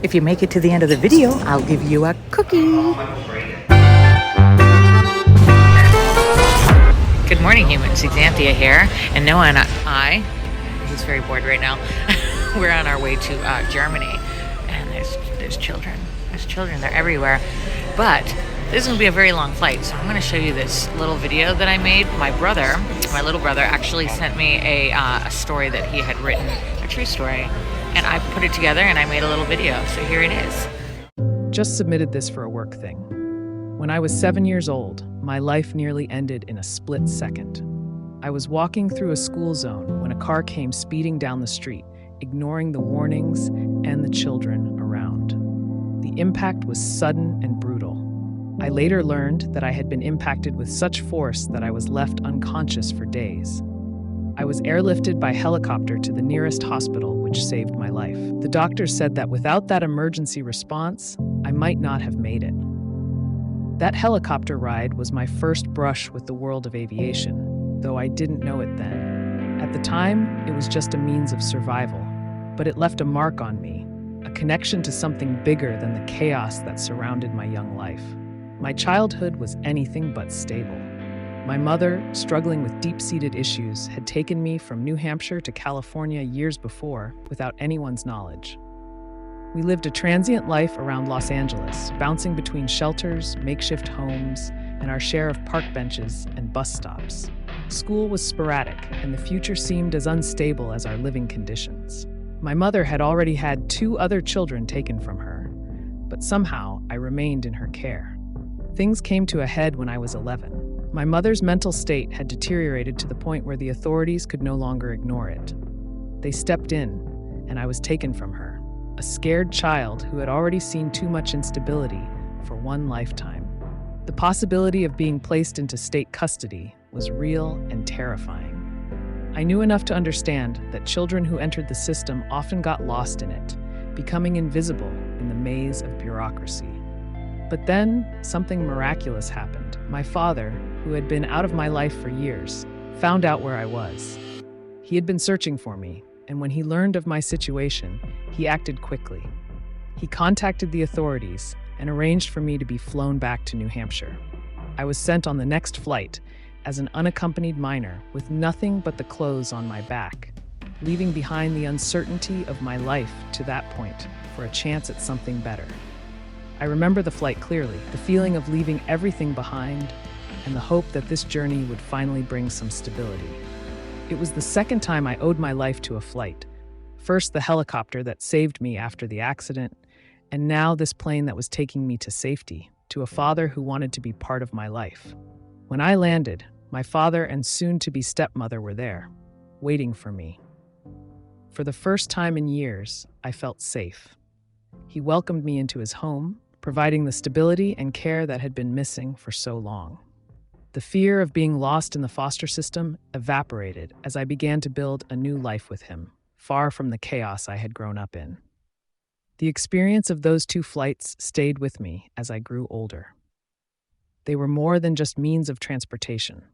If you make it to the end of the video, I'll give you a cookie. Good morning, humans. XZanthia here, and Noah and I, he's very bored right now, we're on our way to Germany, and there's children. There's children, they're everywhere, but this is going to be a very long flight, so I'm going to show you this little video that I made. My little brother, actually sent me a story that he had written, a true story, and I put it together and I made a little video, so here it is. Just submitted this for a work thing. When I was 7 years old, my life nearly ended in a split second. I was walking through a school zone when a car came speeding down the street, ignoring the warnings and the children around. The impact was sudden and brutal. I later learned that I had been impacted with such force that I was left unconscious for days. I was airlifted by helicopter to the nearest hospital, which saved my life. The doctors said that without that emergency response, I might not have made it. That helicopter ride was my first brush with the world of aviation, though I didn't know it then. At the time, it was just a means of survival, but it left a mark on me, a connection to something bigger than the chaos that surrounded my young life. My childhood was anything but stable. My mother, struggling with deep-seated issues, had taken me from New Hampshire to California years before without anyone's knowledge. We lived a transient life around Los Angeles, bouncing between shelters, makeshift homes, and our share of park benches and bus stops. School was sporadic, and the future seemed as unstable as our living conditions. My mother had already had 2 other children taken from her, but somehow I remained in her care. Things came to a head when I was 11. My mother's mental state had deteriorated to the point where the authorities could no longer ignore it. They stepped in, and I was taken from her, a scared child who had already seen too much instability for one lifetime. The possibility of being placed into state custody was real and terrifying. I knew enough to understand that children who entered the system often got lost in it, becoming invisible in the maze of bureaucracy. But then, something miraculous happened. My father, who had been out of my life for years, found out where I was. He had been searching for me, and when he learned of my situation, he acted quickly. He contacted the authorities and arranged for me to be flown back to New Hampshire. I was sent on the next flight as an unaccompanied minor with nothing but the clothes on my back, leaving behind the uncertainty of my life to that point for a chance at something better. I remember the flight clearly, the feeling of leaving everything behind and the hope that this journey would finally bring some stability. It was the second time I owed my life to a flight. First, the helicopter that saved me after the accident, and now this plane that was taking me to safety, to a father who wanted to be part of my life. When I landed, my father and soon-to-be stepmother were there, waiting for me. For the first time in years, I felt safe. He welcomed me into his home, providing the stability and care that had been missing for so long. The fear of being lost in the foster system evaporated as I began to build a new life with him, far from the chaos I had grown up in. The experience of those 2 flights stayed with me as I grew older. They were more than just means of transportation.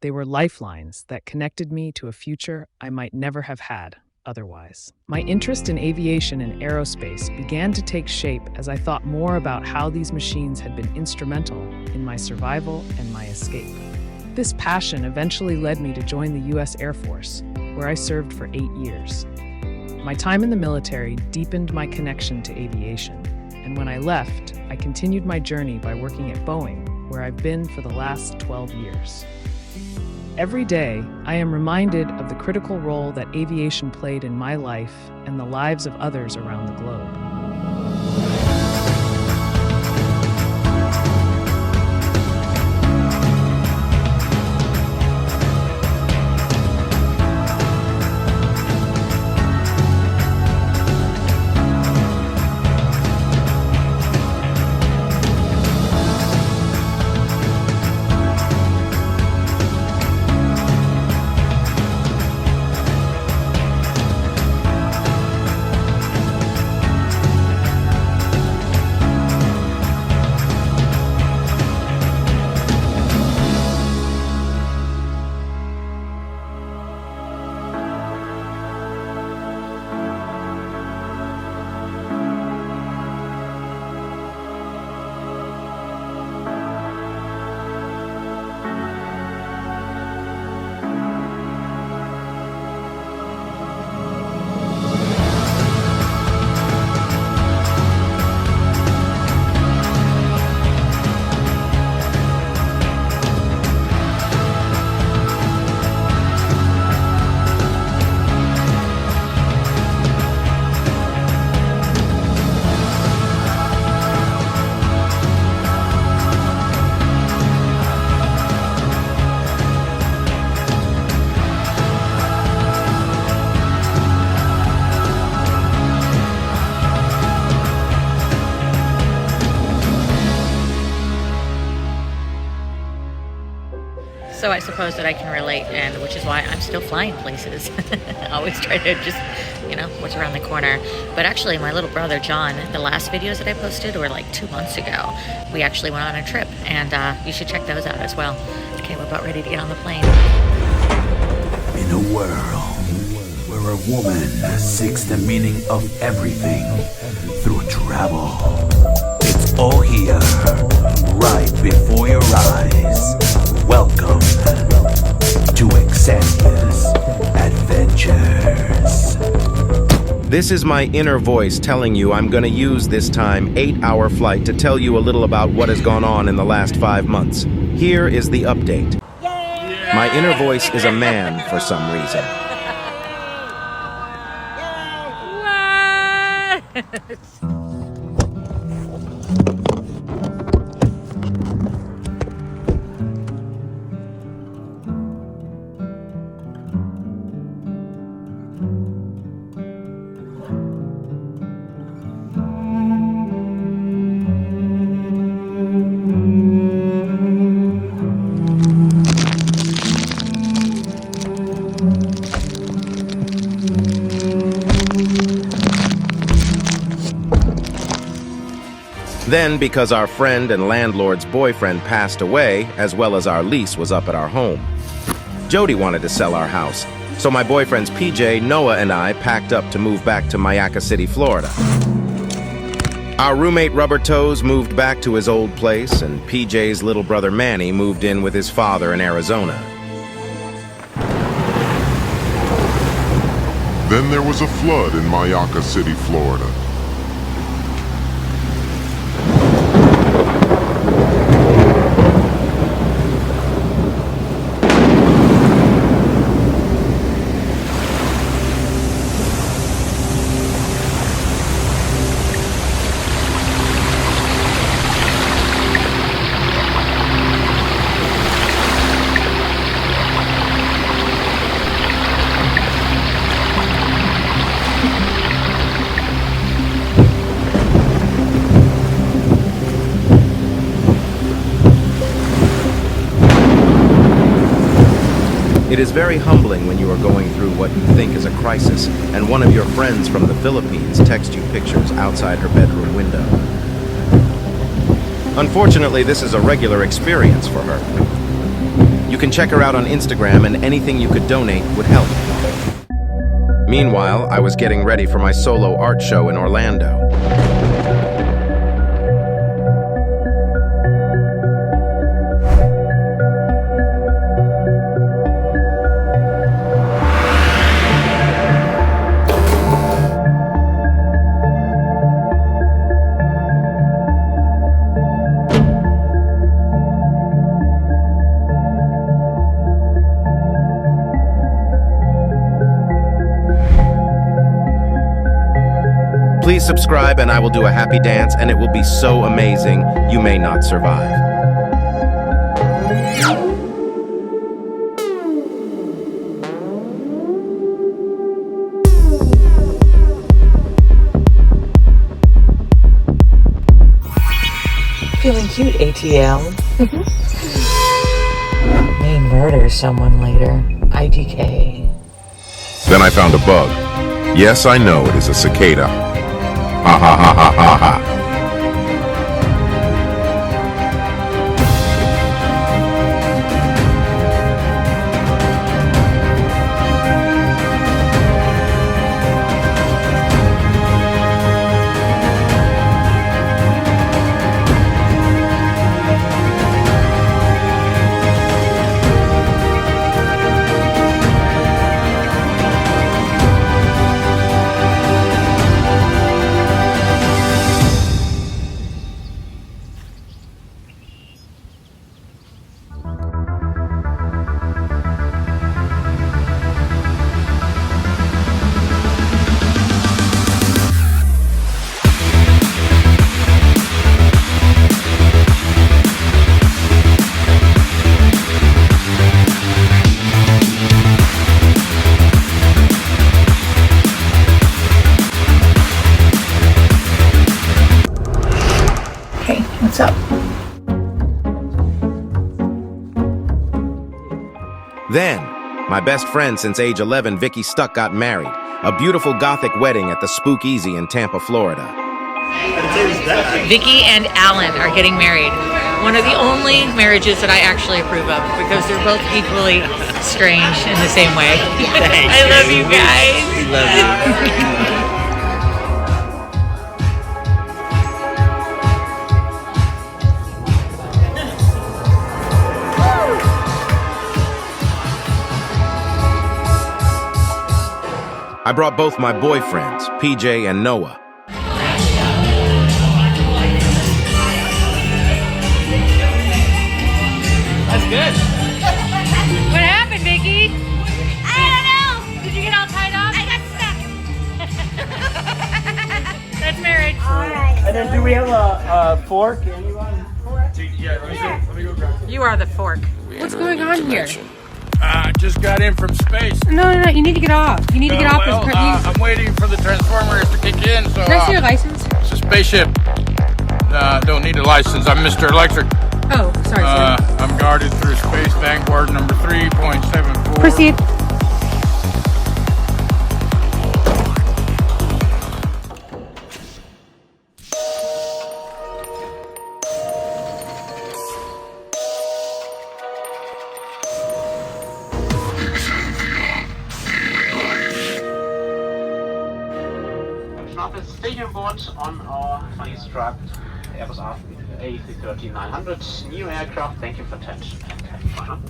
They were lifelines that connected me to a future I might never have had otherwise. My interest in aviation and aerospace began to take shape as I thought more about how these machines had been instrumental in my survival and my escape. This passion eventually led me to join the U.S. Air Force, where I served for 8 years. My time in the military deepened my connection to aviation, and when I left, I continued my journey by working at Boeing, where I've been for the last 12 years. Every day, I am reminded of the critical role that aviation played in my life and the lives of others around the globe. so I suppose that I can relate, and which is why I'm still flying places. I always try to just, what's around the corner. But actually, my little brother, John, the last videos that I posted were like 2 months ago. We actually went on a trip, and you should check those out as well. Okay, we're about ready to get on the plane. In a world where a woman seeks the meaning of everything through travel, it's all here, right before your eyes. Welcome to XZanthia's Adventures. This is my inner voice telling you I'm going to use this 8-hour flight to tell you a little about what has gone on in the last 5 months. Here is the update. My inner voice is a man for some reason. What? Then, because our friend and landlord's boyfriend passed away, as well as our lease was up at our home, Jody wanted to sell our house. So my boyfriends PJ, Noah, and I packed up to move back to Mayaca City, Florida. Our roommate Rubber Toes moved back to his old place, and PJ's little brother Manny moved in with his father in Arizona. Then there was a flood in Mayaca City, Florida. It is very humbling when you are going through what you think is a crisis, and one of your friends from the Philippines texts you pictures outside her bedroom window. Unfortunately, this is a regular experience for her. You can check her out on Instagram, and anything you could donate would help. Meanwhile, I was getting ready for my solo art show in Orlando. Please subscribe and I will do a happy dance, and it will be so amazing you may not survive. Feeling cute, ATL. May murder someone later. IDK. Then I found a bug. Yes, I know it is a cicada. Ha ha ha ha ha ha. Hey, what's up? Then, my best friend since age 11, Vicky Stuck, got married. A beautiful Gothic wedding at the Spook-Easy in Tampa, Florida. Vicky and Alan are getting married. One of the only marriages that I actually approve of because they're both equally strange in the same way. I love you guys. We love you. I brought both my boyfriends, PJ and Noah. That's good. What happened, Vicky? I don't know. Did you get all tied up? I got stuck. That's marriage. All right. And then do we have a fork? Anyone? Yeah, let me go grab it. You are the fork. What's going on here? I just got in from space. No, you need to get off. You need to get off Well, this car. I'm waiting for the transformers to kick in, so... Can I see your license? It's a spaceship. Don't need a license. I'm Mr. Electric. Oh, sorry, sir. I'm guarded through space Vanguard number 3.74. Proceed. Office stadium board on our funny struct Airbus A330-900 new aircraft. Thank you for attention and have fun.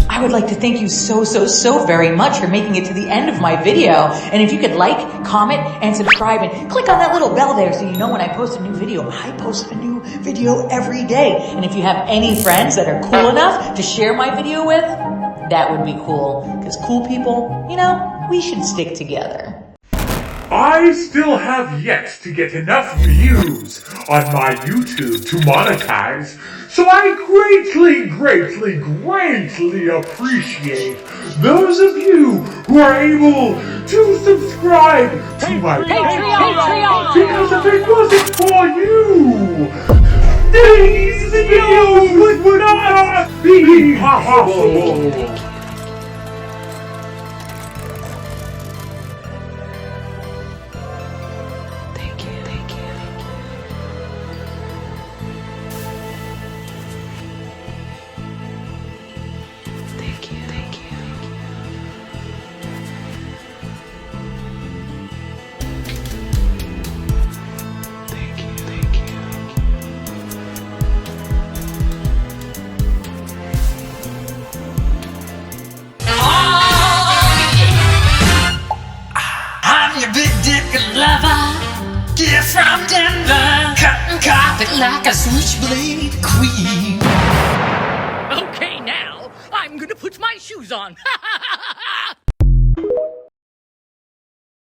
I would like to thank you so very much for making it to the end of my video. And if you could like, comment, and subscribe, and click on that little bell there so you know when I post a new video. I post a new video every day. And if you have any friends that are cool enough to share my video with, that would be cool. Because cool people, you know, we should stick together. I still have yet to get enough views on my YouTube to monetize, so I greatly appreciate those of you who are able to subscribe to my Patreon. Because if it wasn't for you, these videos would not be possible. Get from Denver, cutting carpet like a switchblade queen. Okay, now I'm gonna put my shoes on.